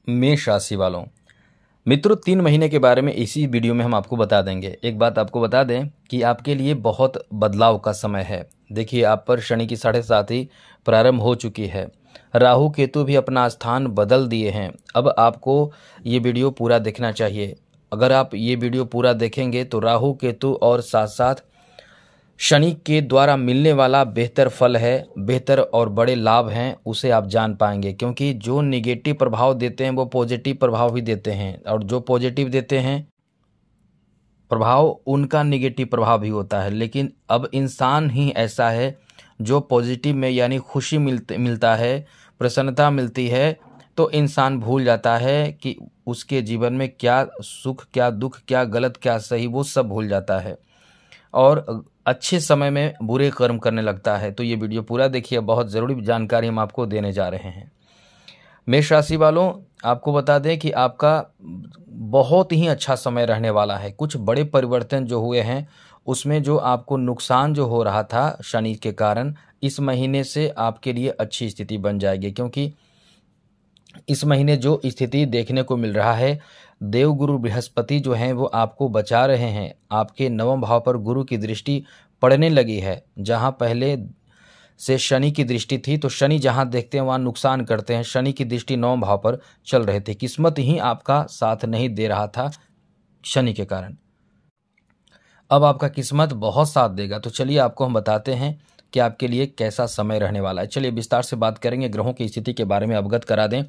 मेष राशि वालों, मित्रों 3 महीने के बारे में इसी वीडियो में हम आपको बता देंगे। एक बात आपको बता दें कि आपके लिए बहुत बदलाव का समय है। देखिए, आप पर शनि की 7.5 प्रारंभ हो चुकी है। राहु केतु भी अपना स्थान बदल दिए हैं। अब आपको ये वीडियो पूरा देखना चाहिए। अगर आप ये वीडियो पूरा देखेंगे तो राहु केतु और साथ साथ शनि के द्वारा मिलने वाला बेहतर फल है, बेहतर और बड़े लाभ हैं, उसे आप जान पाएंगे। क्योंकि जो निगेटिव प्रभाव देते हैं वो पॉजिटिव प्रभाव भी देते हैं, और जो पॉजिटिव देते हैं प्रभाव उनका निगेटिव प्रभाव भी होता है। लेकिन अब इंसान ही ऐसा है जो पॉजिटिव में यानी खुशी मिलता है, प्रसन्नता मिलती है, तो इंसान भूल जाता है कि उसके जीवन में क्या सुख, क्या दुख, क्या गलत, क्या सही, वो सब भूल जाता है और अच्छे समय में बुरे कर्म करने लगता है। तो ये वीडियो पूरा देखिए, बहुत ज़रूरी जानकारी हम आपको देने जा रहे हैं। मेष राशि वालों, आपको बता दें कि आपका बहुत ही अच्छा समय रहने वाला है। कुछ बड़े परिवर्तन जो हुए हैं उसमें जो आपको नुकसान जो हो रहा था शनि के कारण, इस महीने से आपके लिए अच्छी स्थिति बन जाएगी। क्योंकि इस महीने जो स्थिति देखने को मिल रहा है, देवगुरु बृहस्पति जो हैं वो आपको बचा रहे हैं। आपके 9वें भाव पर गुरु की दृष्टि पड़ने लगी है। जहां पहले से शनि की दृष्टि थी तो शनि जहां देखते हैं वहां नुकसान करते हैं। शनि की दृष्टि 9वें भाव पर चल रहे थे। किस्मत ही आपका साथ नहीं दे रहा था शनि के कारण। अब आपका किस्मत बहुत साथ देगा। तो चलिए आपको हम बताते हैं कि आपके लिए कैसा समय रहने वाला है। चलिए विस्तार से बात करेंगे, ग्रहों की स्थिति के बारे में अवगत करा दें।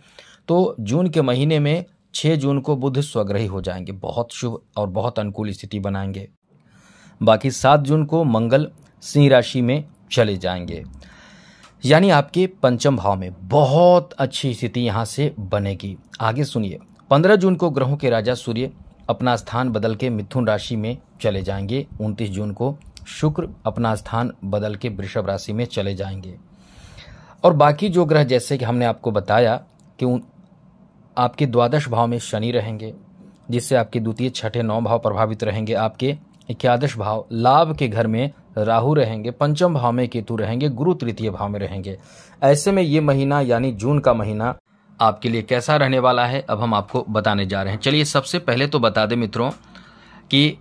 तो जून के महीने में 6 जून को बुध स्वग्रही हो जाएंगे, बहुत शुभ और बहुत अनुकूल स्थिति बनाएंगे। बाकी 7 जून को मंगल सिंह राशि में चले जाएंगे, यानी आपके 5वें भाव में बहुत अच्छी स्थिति यहां से बनेगी। आगे सुनिए, 15 जून को ग्रहों के राजा सूर्य अपना स्थान बदल के मिथुन राशि में चले जाएंगे। 29 जून को शुक्र अपना स्थान बदल के वृषभ राशि में चले जाएंगे। और बाकी जो ग्रह, जैसे कि हमने आपको बताया कि आपके 12 भाव में शनि रहेंगे, जिससे आपके द्वितीय, छठे, 9 भाव प्रभावित रहेंगे। आपके 11 भाव लाभ के घर में राहु रहेंगे, 5वें भाव में केतु रहेंगे, गुरु तृतीय भाव में रहेंगे। ऐसे में ये महीना यानी जून का महीना आपके लिए कैसा रहने वाला है, अब हम आपको बताने जा रहे हैं। चलिए सबसे पहले तो बता दें मित्रों कि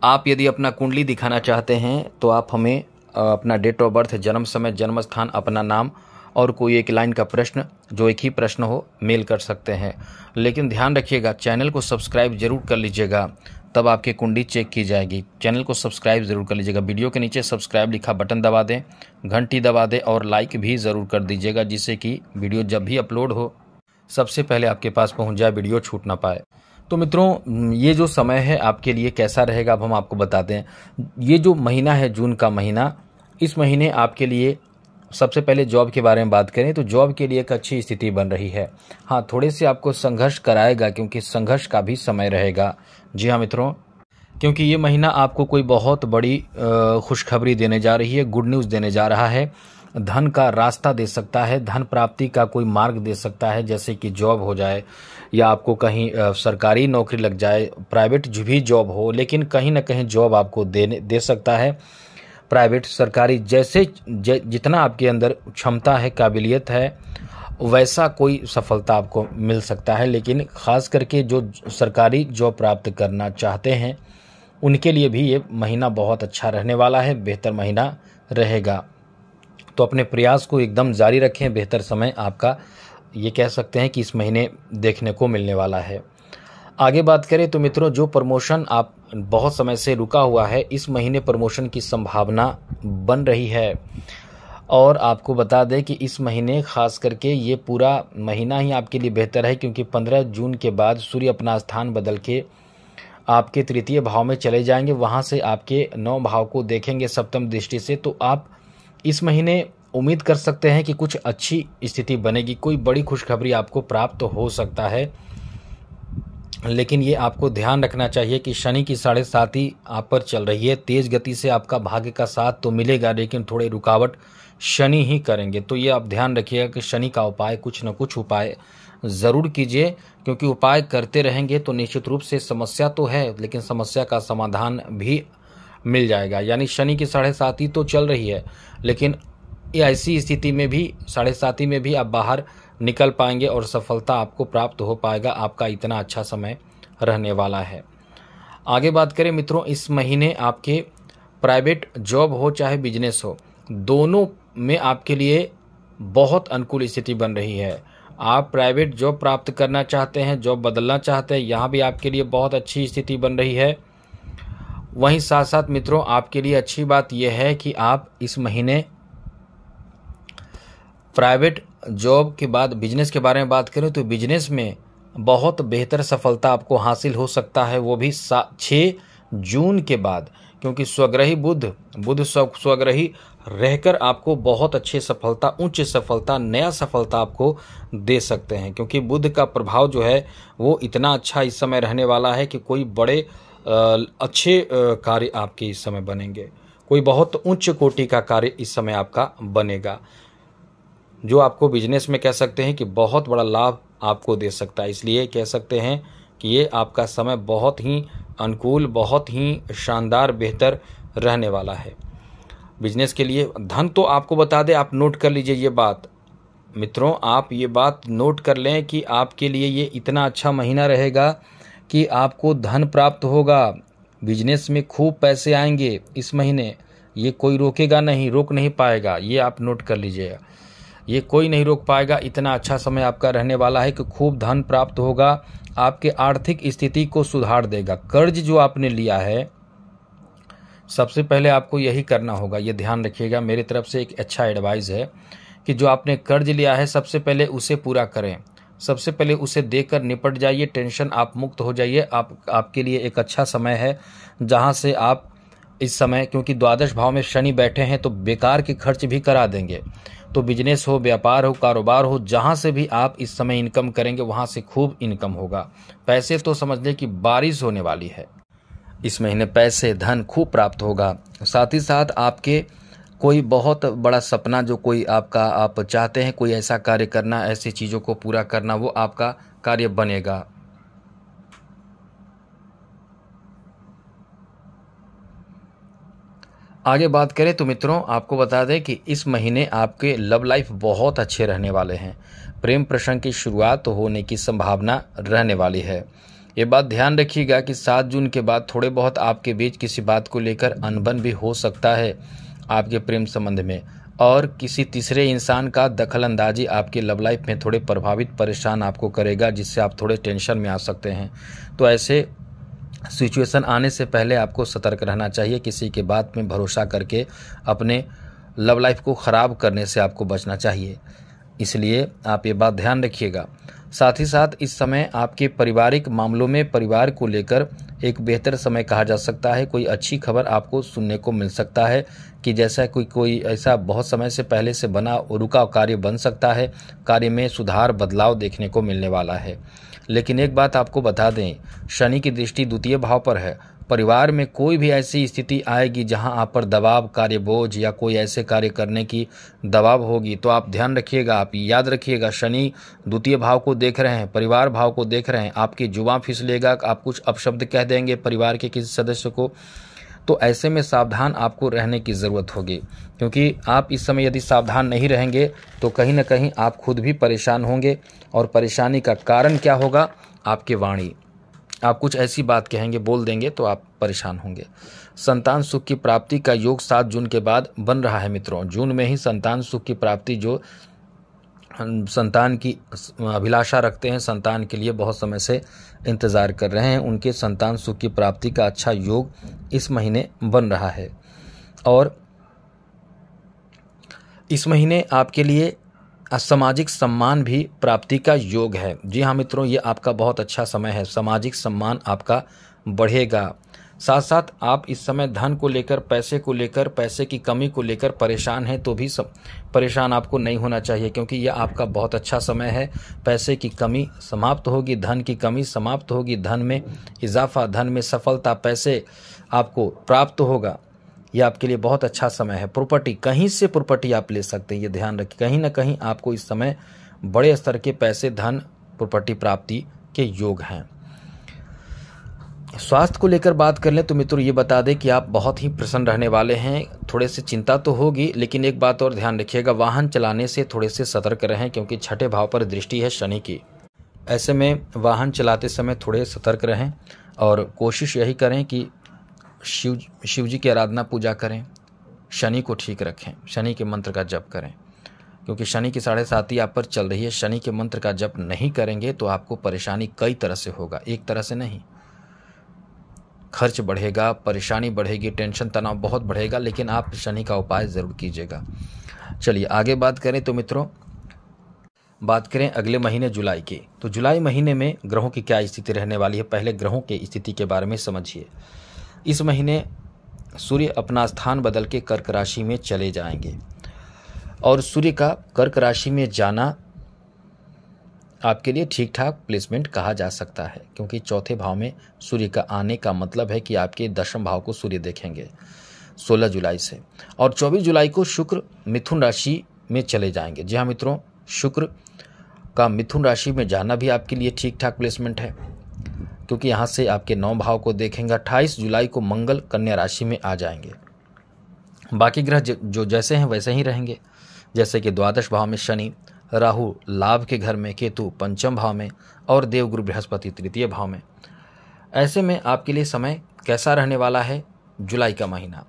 आप यदि अपना कुंडली दिखाना चाहते हैं तो आप हमें अपना डेट ऑफ बर्थ, जन्म समय, जन्म स्थान, अपना नाम और कोई एक लाइन का प्रश्न, जो एक ही प्रश्न हो, मेल कर सकते हैं। लेकिन ध्यान रखिएगा, चैनल को सब्सक्राइब जरूर कर लीजिएगा, तब आपकी कुंडली चेक की जाएगी। चैनल को सब्सक्राइब जरूर कर लीजिएगा। वीडियो के नीचे सब्सक्राइब लिखा बटन दबा दें, घंटी दबा दें और लाइक भी ज़रूर कर दीजिएगा, जिससे कि वीडियो जब भी अपलोड हो सबसे पहले आपके पास पहुंच जाए, वीडियो छूट ना पाए। तो मित्रों, ये जो समय है आपके लिए कैसा रहेगा अब हम आपको बताते हैं। ये जो महीना है जून का महीना, इस महीने आपके लिए सबसे पहले जॉब के बारे में बात करें तो जॉब के लिए एक अच्छी स्थिति बन रही है। हाँ, थोड़े से आपको संघर्ष कराएगा, क्योंकि संघर्ष का भी समय रहेगा। जी हाँ मित्रों, क्योंकि ये महीना आपको कोई बहुत बड़ी खुशखबरी देने जा रही है, गुड न्यूज़ देने जा रहा है। धन का रास्ता दे सकता है, धन प्राप्ति का कोई मार्ग दे सकता है, जैसे कि जॉब हो जाए या आपको कहीं सरकारी नौकरी लग जाए, प्राइवेट भी जॉब हो, लेकिन कहीं ना कहीं जॉब आपको दे सकता है। प्राइवेट, सरकारी, जैसे जितना आपके अंदर क्षमता है, काबिलियत है, वैसा कोई सफलता आपको मिल सकता है। लेकिन ख़ास करके जो सरकारी जॉब प्राप्त करना चाहते हैं उनके लिए भी ये महीना बहुत अच्छा रहने वाला है, बेहतर महीना रहेगा। तो अपने प्रयास को एकदम जारी रखें। बेहतर समय आपका, ये कह सकते हैं कि इस महीने देखने को मिलने वाला है। आगे बात करें तो मित्रों, जो प्रमोशन आप बहुत समय से रुका हुआ है, इस महीने प्रमोशन की संभावना बन रही है। और आपको बता दें कि इस महीने खास करके ये पूरा महीना ही आपके लिए बेहतर है, क्योंकि 15 जून के बाद सूर्य अपना स्थान बदल के आपके तृतीय भाव में चले जाएंगे। वहाँ से आपके 9 भाव को देखेंगे 7वीं दृष्टि से। तो आप इस महीने उम्मीद कर सकते हैं कि कुछ अच्छी स्थिति बनेगी, कोई बड़ी खुशखबरी आपको प्राप्त हो सकता है। लेकिन ये आपको ध्यान रखना चाहिए कि शनि की 7.5 आप पर चल रही है। तेज गति से आपका भाग्य का साथ तो मिलेगा, लेकिन थोड़े रुकावट शनि ही करेंगे। तो ये आप ध्यान रखिएगा कि शनि का उपाय, कुछ न कुछ उपाय ज़रूर कीजिए, क्योंकि उपाय करते रहेंगे तो निश्चित रूप से समस्या तो है, लेकिन समस्या का समाधान भी मिल जाएगा। यानी शनि की 7.5 तो चल रही है, लेकिन ऐसी स्थिति में भी 7.5 में भी आप बाहर निकल पाएंगे और सफलता आपको प्राप्त हो पाएगा। आपका इतना अच्छा समय रहने वाला है। आगे बात करें मित्रों, इस महीने आपके प्राइवेट जॉब हो चाहे बिजनेस हो, दोनों में आपके लिए बहुत अनुकूल स्थिति बन रही है। आप प्राइवेट जॉब प्राप्त करना चाहते हैं, जॉब बदलना चाहते हैं, यहाँ भी आपके लिए बहुत अच्छी स्थिति बन रही है। वहीं साथ साथ मित्रों आपके लिए अच्छी बात यह है कि आप इस महीने प्राइवेट जॉब के बाद बिजनेस के बारे में बात करें तो बिजनेस में बहुत बेहतर सफलता आपको हासिल हो सकता है, वो भी 6 जून के बाद, क्योंकि स्वग्रही बुध स्वग्रही रहकर आपको बहुत अच्छी सफलता, उच्च सफलता, नया सफलता आपको दे सकते हैं। क्योंकि बुध का प्रभाव जो है वो इतना अच्छा इस समय रहने वाला है कि कोई बड़े अच्छे कार्य आपके इस समय बनेंगे, कोई बहुत उच्च कोटि का कार्य इस समय आपका बनेगा, जो आपको बिजनेस में कह सकते हैं कि बहुत बड़ा लाभ आपको दे सकता है। इसलिए कह सकते हैं कि ये आपका समय बहुत ही अनुकूल, बहुत ही शानदार, बेहतर रहने वाला है बिजनेस के लिए। धन तो आपको बता दें, आप नोट कर लीजिए ये बात मित्रों, आप ये बात नोट कर लें कि आपके लिए ये इतना अच्छा महीना रहेगा कि आपको धन प्राप्त होगा, बिजनेस में खूब पैसे आएंगे इस महीने, ये कोई रोकेगा नहीं, रोक नहीं पाएगा, ये आप नोट कर लीजिएगा, ये कोई नहीं रोक पाएगा। इतना अच्छा समय आपका रहने वाला है कि खूब धन प्राप्त होगा, आपके आर्थिक स्थिति को सुधार देगा। कर्ज जो आपने लिया है, सबसे पहले आपको यही करना होगा, ये ध्यान रखिएगा, मेरी तरफ से एक अच्छा एडवाइस है कि जो आपने कर्ज लिया है सबसे पहले उसे पूरा करें, सबसे पहले उसे देकर निपट जाइए, टेंशन आप मुक्त हो जाइए। आपके लिए एक अच्छा समय है जहां से आप इस समय, क्योंकि द्वादश भाव में शनि बैठे हैं तो बेकार के खर्च भी करा देंगे। तो बिजनेस हो, व्यापार हो, कारोबार हो, जहां से भी आप इस समय इनकम करेंगे वहां से खूब इनकम होगा। पैसे तो समझ लें कि बारिश होने वाली है इस महीने, पैसे धन खूब प्राप्त होगा। साथ ही साथ आपके कोई बहुत बड़ा सपना जो कोई आपका आप चाहते हैं, कोई ऐसा कार्य करना, ऐसी चीज़ों को पूरा करना, वो आपका कार्य बनेगा। आगे बात करें तो मित्रों आपको बता दें कि इस महीने आपके लव लाइफ बहुत अच्छे रहने वाले हैं, प्रेम प्रसंग की शुरुआत होने की संभावना रहने वाली है। ये बात ध्यान रखिएगा कि 7 जून के बाद थोड़े बहुत आपके बीच किसी बात को लेकर अनबन भी हो सकता है आपके प्रेम संबंध में, और किसी तीसरे इंसान का दखल अंदाजी आपके लव लाइफ में थोड़े प्रभावित, परेशान आपको करेगा, जिससे आप थोड़े टेंशन में आ सकते हैं। तो ऐसे सिचुएशन आने से पहले आपको सतर्क रहना चाहिए, किसी के बात में भरोसा करके अपने लव लाइफ को ख़राब करने से आपको बचना चाहिए, इसलिए आप ये बात ध्यान रखिएगा। साथ ही साथ इस समय आपके पारिवारिक मामलों में परिवार को लेकर एक बेहतर समय कहा जा सकता है। कोई अच्छी खबर आपको सुनने को मिल सकता है कि जैसा कोई ऐसा बहुत समय से पहले से बना रुका कार्य बन सकता है, कार्य में सुधार, बदलाव देखने को मिलने वाला है। लेकिन एक बात आपको बता दें, शनि की दृष्टि द्वितीय भाव पर है। परिवार में कोई भी ऐसी स्थिति आएगी जहां आप पर दबाव, कार्य बोझ या कोई ऐसे कार्य करने की दबाव होगी, तो आप ध्यान रखिएगा, आप याद रखिएगा, शनि द्वितीय भाव को देख रहे हैं, परिवार भाव को देख रहे हैं, आपकी जुबान फिसलेगा, आप कुछ अपशब्द कह देंगे परिवार के किसी सदस्य को, तो ऐसे में सावधान आपको रहने की ज़रूरत होगी। क्योंकि आप इस समय यदि सावधान नहीं रहेंगे तो कहीं ना कहीं आप खुद भी परेशान होंगे, और परेशानी का कारण क्या होगा? आपकी वाणी, आप कुछ ऐसी बात कहेंगे, बोल देंगे तो आप परेशान होंगे। संतान सुख की प्राप्ति का योग 7 जून के बाद बन रहा है मित्रों। जून में ही संतान सुख की प्राप्ति, जो संतान की अभिलाषा रखते हैं, संतान के लिए बहुत समय से इंतज़ार कर रहे हैं, उनके संतान सुख की प्राप्ति का अच्छा योग इस महीने बन रहा है। और इस महीने आपके लिए सामाजिक सम्मान भी प्राप्ति का योग है। जी हाँ मित्रों, ये आपका बहुत अच्छा समय है, सामाजिक सम्मान आपका बढ़ेगा। साथ साथ आप इस समय धन को लेकर, पैसे को लेकर, पैसे की कमी को लेकर परेशान हैं, तो भी परेशान आपको नहीं होना चाहिए, क्योंकि यह आपका बहुत अच्छा समय है। पैसे की कमी समाप्त होगी, धन की कमी समाप्त होगी, धन में इजाफा, धन में सफलता, पैसे आपको प्राप्त होगा। यह आपके लिए बहुत अच्छा समय है। प्रॉपर्टी, कहीं से प्रॉपर्टी आप ले सकते हैं, ये ध्यान रखें, कहीं ना कहीं आपको इस समय बड़े स्तर के पैसे, धन, प्रॉपर्टी प्राप्ति के योग हैं। स्वास्थ्य को लेकर बात कर लें तो मित्रों ये बता दें कि आप बहुत ही प्रसन्न रहने वाले हैं। थोड़े से चिंता तो होगी, लेकिन एक बात और ध्यान रखिएगा, वाहन चलाने से थोड़े से सतर्क रहें क्योंकि छठे भाव पर दृष्टि है शनि की। ऐसे में वाहन चलाते समय थोड़े सतर्क रहें और कोशिश यही करें कि शिव जी की आराधना पूजा करें, शनि को ठीक रखें, शनि के मंत्र का जप करें क्योंकि शनि की 7.5 आप पर चल रही है। शनि के मंत्र का जप नहीं करेंगे तो आपको परेशानी कई तरह से होगा, एक तरह से नहीं। खर्च बढ़ेगा, परेशानी बढ़ेगी, टेंशन तनाव बहुत बढ़ेगा, लेकिन आप शनि का उपाय ज़रूर कीजिएगा। चलिए आगे बात करें तो मित्रों, बात करें अगले महीने जुलाई की। तो जुलाई महीने में ग्रहों की क्या स्थिति रहने वाली है, पहले ग्रहों की स्थिति के बारे में समझिए। इस महीने सूर्य अपना स्थान बदल के कर्क राशि में चले जाएंगे और सूर्य का कर्क राशि में जाना आपके लिए ठीक ठाक प्लेसमेंट कहा जा सकता है क्योंकि चौथे भाव में सूर्य का आने का मतलब है कि आपके दशम भाव को सूर्य देखेंगे 16 जुलाई से। और 24 जुलाई को शुक्र मिथुन राशि में चले जाएंगे। जी हाँ मित्रों, शुक्र का मिथुन राशि में जाना भी आपके लिए ठीक ठाक प्लेसमेंट है क्योंकि यहाँ से आपके 9 भाव को देखेंगे। 28 जुलाई को मंगल कन्या राशि में आ जाएंगे। बाकी ग्रह जो जैसे हैं वैसे ही रहेंगे, जैसे कि द्वादश भाव में शनि, राहु लाभ के घर में, केतु पंचम भाव में और देवगुरु बृहस्पति तृतीय भाव में। ऐसे में आपके लिए समय कैसा रहने वाला है जुलाई का महीना,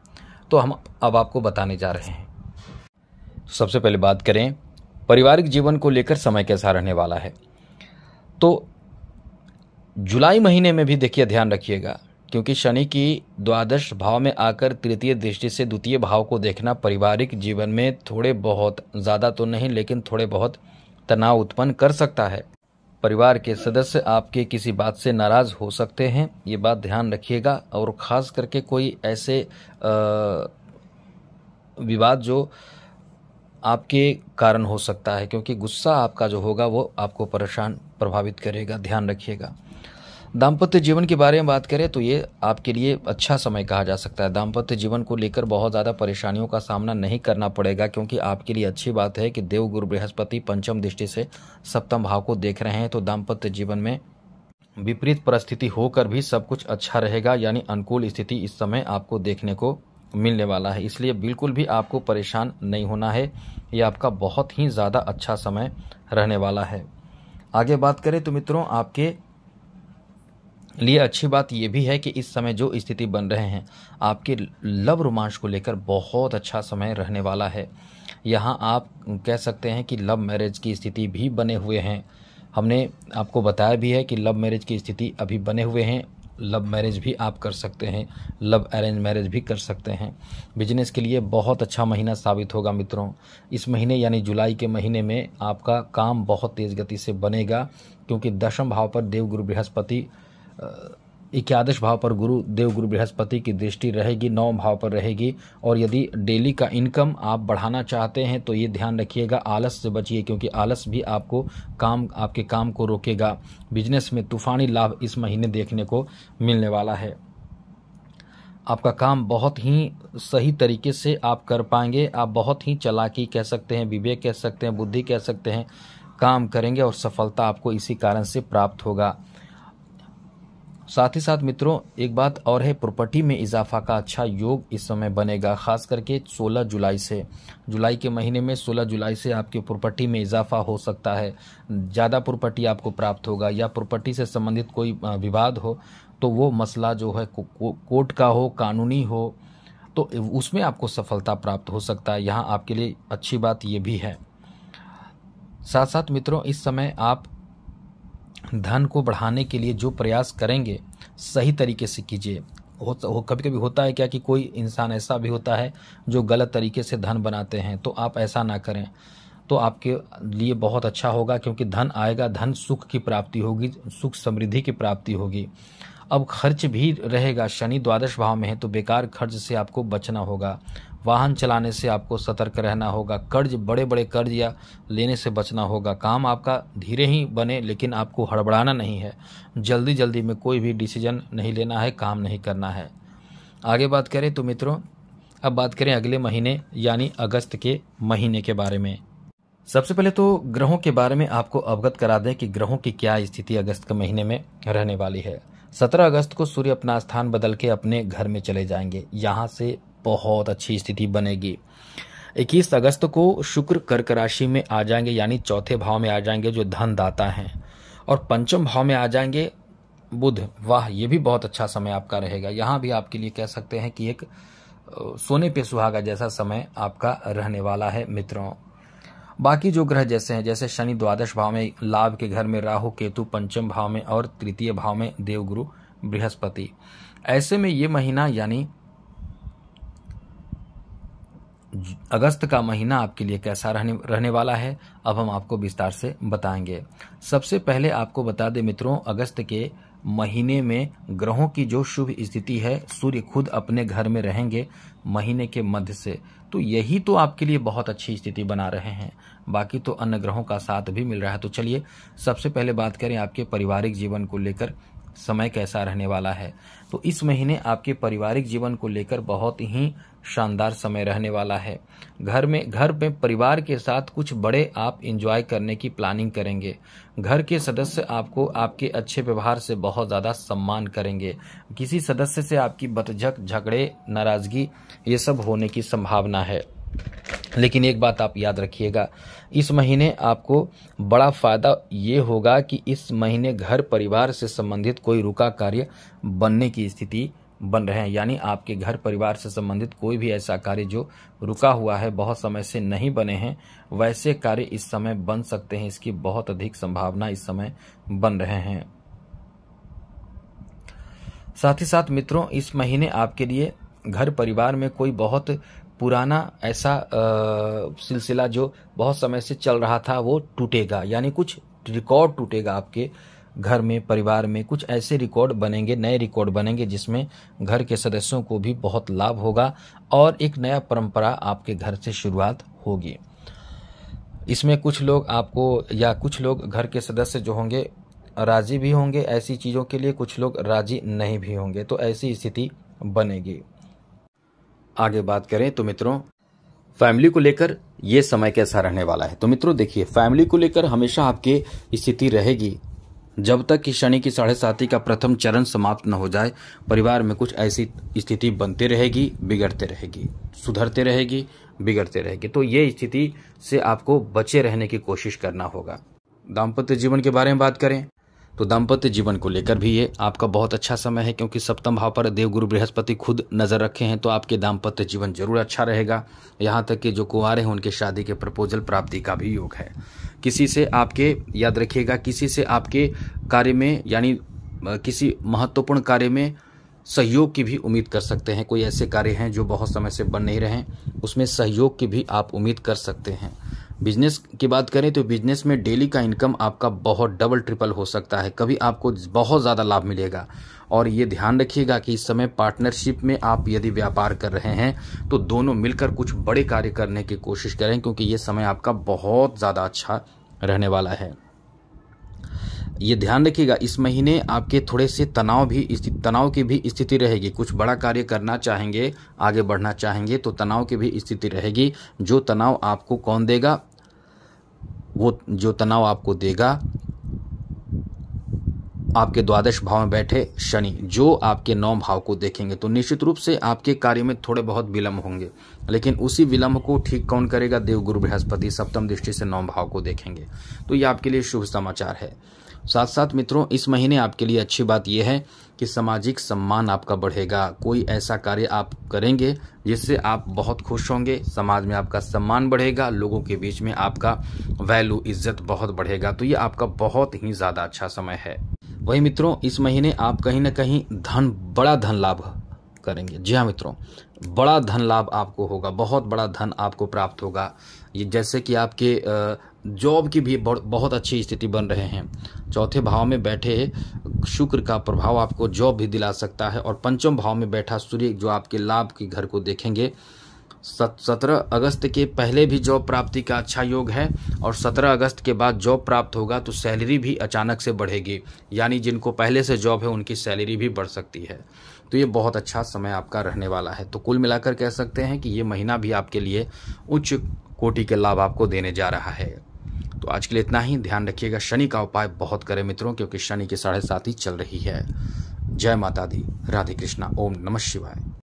तो हम अब आपको बताने जा रहे हैं। तो सबसे पहले बात करें पारिवारिक जीवन को लेकर समय कैसा रहने वाला है। तो जुलाई महीने में भी देखिए ध्यान रखिएगा क्योंकि शनि की द्वादश भाव में आकर तृतीय दृष्टि से द्वितीय भाव को देखना पारिवारिक जीवन में थोड़े बहुत, ज़्यादा तो नहीं लेकिन थोड़े बहुत तनाव उत्पन्न कर सकता है। परिवार के सदस्य आपके किसी बात से नाराज़ हो सकते हैं, ये बात ध्यान रखिएगा। और ख़ास करके कोई ऐसे विवाद जो आपके कारण हो सकता है क्योंकि गुस्सा आपका जो होगा वो आपको परेशान प्रभावित करेगा, ध्यान रखिएगा। दाम्पत्य जीवन के बारे में बात करें तो ये आपके लिए अच्छा समय कहा जा सकता है। दाम्पत्य जीवन को लेकर बहुत ज़्यादा परेशानियों का सामना नहीं करना पड़ेगा क्योंकि आपके लिए अच्छी बात है कि देवगुरु बृहस्पति पंचम दृष्टि से सप्तम भाव को देख रहे हैं। तो दाम्पत्य जीवन में विपरीत परिस्थिति होकर भी सब कुछ अच्छा रहेगा, यानी अनुकूल स्थिति इस समय आपको देखने को मिलने वाला है। इसलिए बिल्कुल भी आपको परेशान नहीं होना है, यह आपका बहुत ही ज़्यादा अच्छा समय रहने वाला है। आगे बात करें तो मित्रों, आपके लिए अच्छी बात यह भी है कि इस समय जो स्थिति बन रहे हैं आपके लव रोमांच को लेकर बहुत अच्छा समय रहने वाला है। यहाँ आप कह सकते हैं कि लव मैरिज की स्थिति भी बने हुए हैं। हमने आपको बताया भी है कि लव मैरिज की स्थिति अभी बने हुए हैं। लव मैरिज भी आप कर सकते हैं, लव अरेंज मैरिज भी कर सकते हैं। बिजनेस के लिए बहुत अच्छा महीना साबित होगा मित्रों। इस महीने यानी जुलाई के महीने में आपका काम बहुत तेज़ गति से बनेगा क्योंकि दशम भाव पर देवगुरु बृहस्पति, एकादश भाव पर देवगुरु बृहस्पति की दृष्टि रहेगी, 9 भाव पर रहेगी। और यदि डेली का इनकम आप बढ़ाना चाहते हैं तो ये ध्यान रखिएगा, आलस से बचिए क्योंकि आलस भी आपके काम को रोकेगा। बिजनेस में तूफानी लाभ इस महीने देखने को मिलने वाला है। आपका काम बहुत ही सही तरीके से आप कर पाएंगे। आप बहुत ही चालाकी कह सकते हैं, विवेक कह सकते हैं, बुद्धि कह सकते हैं, काम करेंगे और सफलता आपको इसी कारण से प्राप्त होगा। साथ ही साथ मित्रों एक बात और है, प्रॉपर्टी में इजाफा का अच्छा योग इस समय बनेगा, खास करके 16 जुलाई से। जुलाई के महीने में 16 जुलाई से आपके प्रॉपर्टी में इजाफा हो सकता है, ज़्यादा प्रॉपर्टी आपको प्राप्त होगा। या प्रॉपर्टी से संबंधित कोई विवाद हो तो वो मसला जो है कोर्ट का हो, कानूनी हो, तो उसमें आपको सफलता प्राप्त हो सकता है। यहाँ आपके लिए अच्छी बात ये भी है। साथ साथ मित्रों इस समय आप धन को बढ़ाने के लिए जो प्रयास करेंगे सही तरीके से कीजिए। कभी कभी होता है क्या कि कोई इंसान ऐसा भी होता है जो गलत तरीके से धन बनाते हैं, तो आप ऐसा ना करें तो आपके लिए बहुत अच्छा होगा क्योंकि धन आएगा, धन सुख की प्राप्ति होगी, सुख समृद्धि की प्राप्ति होगी। अब खर्च भी रहेगा, शनि द्वादश भाव में है तो बेकार खर्च से आपको बचना होगा। वाहन चलाने से आपको सतर्क रहना होगा। कर्ज, बड़े बड़े कर्ज या लेने से बचना होगा। काम आपका धीरे ही बने लेकिन आपको हड़बड़ाना नहीं है, जल्दी जल्दी में कोई भी डिसीजन नहीं लेना है, काम नहीं करना है। आगे बात करें तो मित्रों अब बात करें अगले महीने यानी अगस्त के महीने के बारे में। सबसे पहले तो ग्रहों के बारे में आपको अवगत करा दें कि ग्रहों की क्या स्थिति अगस्त के महीने में रहने वाली है। 17 अगस्त को सूर्य अपना स्थान बदल के अपने घर में चले जाएंगे, यहाँ से बहुत अच्छी स्थिति बनेगी। 21 अगस्त को शुक्र कर्क राशि में आ जाएंगे, यानी चौथे भाव में आ जाएंगे जो धन दाता हैं, और पंचम भाव में आ जाएंगे बुध। वाह, ये भी बहुत अच्छा समय आपका रहेगा। यहाँ भी आपके लिए कह सकते हैं कि एक सोने पे सुहागा जैसा समय आपका रहने वाला है मित्रों। बाकी जो ग्रह जैसे हैं, जैसे शनि द्वादश भाव में, लाभ के घर में राहु केतु पंचम भाव में, और तृतीय भाव में देवगुरु बृहस्पति। ऐसे में ये महीना यानी अगस्त का महीना आपके लिए कैसा रहने वाला है, अब हम आपको विस्तार से बताएंगे। सबसे पहले आपको बता दें मित्रों, अगस्त के महीने में ग्रहों की जो शुभ स्थिति है, सूर्य खुद अपने घर में रहेंगे महीने के मध्य से, तो यही तो आपके लिए बहुत अच्छी स्थिति बना रहे हैं। बाकी तो अन्य ग्रहों का साथ भी मिल रहा है। तो चलिए सबसे पहले बात करें आपके पारिवारिक जीवन को लेकर समय कैसा रहने वाला है। तो इस महीने आपके पारिवारिक जीवन को लेकर बहुत ही शानदार समय रहने वाला है। घर में परिवार के साथ कुछ बड़े आप एंजॉय करने की प्लानिंग करेंगे। घर के सदस्य आपको आपके अच्छे व्यवहार से बहुत ज़्यादा सम्मान करेंगे। किसी सदस्य से आपकी बतझक, झगड़े, नाराज़गी ये सब होने की संभावना है। लेकिन एक बात आप याद रखिएगा, इस महीने आपको बड़ा फायदा ये होगा कि इस महीने घर परिवार से संबंधित कोई रुका कार्य बनने की स्थिति बन रहे हैं। यानी आपके घर परिवार से संबंधित कोई भी ऐसा कार्य जो रुका हुआ है, बहुत समय से नहीं बने हैं, वैसे कार्य इस समय बन सकते हैं। इसकी बहुत अधिक संभावना इस समय बन रहे हैं। साथ ही साथ मित्रों, इस महीने आपके लिए घर परिवार में कोई बहुत पुराना ऐसा सिलसिला जो बहुत समय से चल रहा था वो टूटेगा। यानी कुछ रिकॉर्ड टूटेगा आपके घर में, परिवार में कुछ ऐसे रिकॉर्ड बनेंगे, नए रिकॉर्ड बनेंगे जिसमें घर के सदस्यों को भी बहुत लाभ होगा और एक नया परंपरा आपके घर से शुरुआत होगी। इसमें कुछ लोग आपको या कुछ लोग घर के सदस्य जो होंगे राजी भी होंगे ऐसी चीज़ों के लिए, कुछ लोग राजी नहीं भी होंगे, तो ऐसी स्थिति बनेगी। आगे बात करें तो मित्रों, फैमिली को लेकर ये समय कैसा रहने वाला है। तो मित्रों देखिए, फैमिली को लेकर हमेशा आपकी स्थिति रहेगी जब तक कि शनि की 7.5 का प्रथम चरण समाप्त न हो जाए। परिवार में कुछ ऐसी स्थिति बनती रहेगी, बिगड़ते रहेगी, सुधरते रहेगी, बिगड़ते रहेगी। तो ये स्थिति से आपको बचे रहने की कोशिश करना होगा। दाम्पत्य जीवन के बारे में बात करें तो दाम्पत्य जीवन को लेकर भी ये आपका बहुत अच्छा समय है, क्योंकि सप्तम भाव पर देवगुरु बृहस्पति खुद नजर रखे हैं। तो आपके दाम्पत्य जीवन जरूर अच्छा रहेगा। यहाँ तक कि जो कुंवारे हैं उनके शादी के प्रपोजल प्राप्ति का भी योग है। किसी से आपके, याद रखिएगा, किसी से आपके कार्य में यानी किसी महत्वपूर्ण कार्य में सहयोग की भी उम्मीद कर सकते हैं। कोई ऐसे कार्य हैं जो बहुत समय से बन नहीं रहे, उसमें सहयोग की भी आप उम्मीद कर सकते हैं। बिजनेस की बात करें तो बिजनेस में डेली का इनकम आपका बहुत डबल ट्रिपल हो सकता है। कभी आपको बहुत ज़्यादा लाभ मिलेगा। और ये ध्यान रखिएगा कि इस समय पार्टनरशिप में आप यदि व्यापार कर रहे हैं तो दोनों मिलकर कुछ बड़े कार्य करने की कोशिश करें, क्योंकि ये समय आपका बहुत ज़्यादा अच्छा रहने वाला है। ये ध्यान रखिएगा, इस महीने आपके थोड़े से तनाव की भी स्थिति रहेगी। कुछ बड़ा कार्य करना चाहेंगे, आगे बढ़ना चाहेंगे तो तनाव की भी स्थिति रहेगी। जो तनाव आपको कौन देगा? वो जो तनाव आपको देगा आपके द्वादश भाव में बैठे शनि, जो आपके 9 भाव को देखेंगे। तो निश्चित रूप से आपके कार्य में थोड़े बहुत विलंब होंगे, लेकिन उसी विलंब को ठीक कौन करेगा? देवगुरु बृहस्पति सप्तम दृष्टि से 9 भाव को देखेंगे। तो ये आपके लिए शुभ समाचार है। साथ साथ मित्रों, इस महीने आपके लिए अच्छी बात यह है कि सामाजिक सम्मान आपका बढ़ेगा। कोई ऐसा कार्य आप करेंगे जिससे आप बहुत खुश होंगे, समाज में आपका सम्मान बढ़ेगा, लोगों के बीच में आपका वैल्यू, इज्जत बहुत बढ़ेगा। तो ये आपका बहुत ही ज़्यादा अच्छा समय है। वही मित्रों, इस महीने आप कहीं ना कहीं बड़ा धन लाभ करेंगे। जी हाँ मित्रों, बड़ा धन लाभ आपको होगा, बहुत बड़ा धन आपको प्राप्त होगा। ये जैसे कि आपके जॉब की भी बहुत अच्छी स्थिति बन रहे हैं। चौथे भाव में बैठे शुक्र का प्रभाव आपको जॉब भी दिला सकता है, और पंचम भाव में बैठा सूर्य जो आपके लाभ के घर को देखेंगे। 17 अगस्त के पहले भी जॉब प्राप्ति का अच्छा योग है, और 17 अगस्त के बाद जॉब प्राप्त होगा तो सैलरी भी अचानक से बढ़ेगी। यानी जिनको पहले से जॉब है उनकी सैलरी भी बढ़ सकती है। तो ये बहुत अच्छा समय आपका रहने वाला है। तो कुल मिलाकर कह सकते हैं कि ये महीना भी आपके लिए उच्च कोटि के लाभ आपको देने जा रहा है। तो आज के लिए इतना ही। ध्यान रखिएगा, शनि का उपाय बहुत करें मित्रों, क्योंकि शनि की 7.5 चल रही है। जय माता दी। राधे कृष्णा। ओम नमः शिवाय।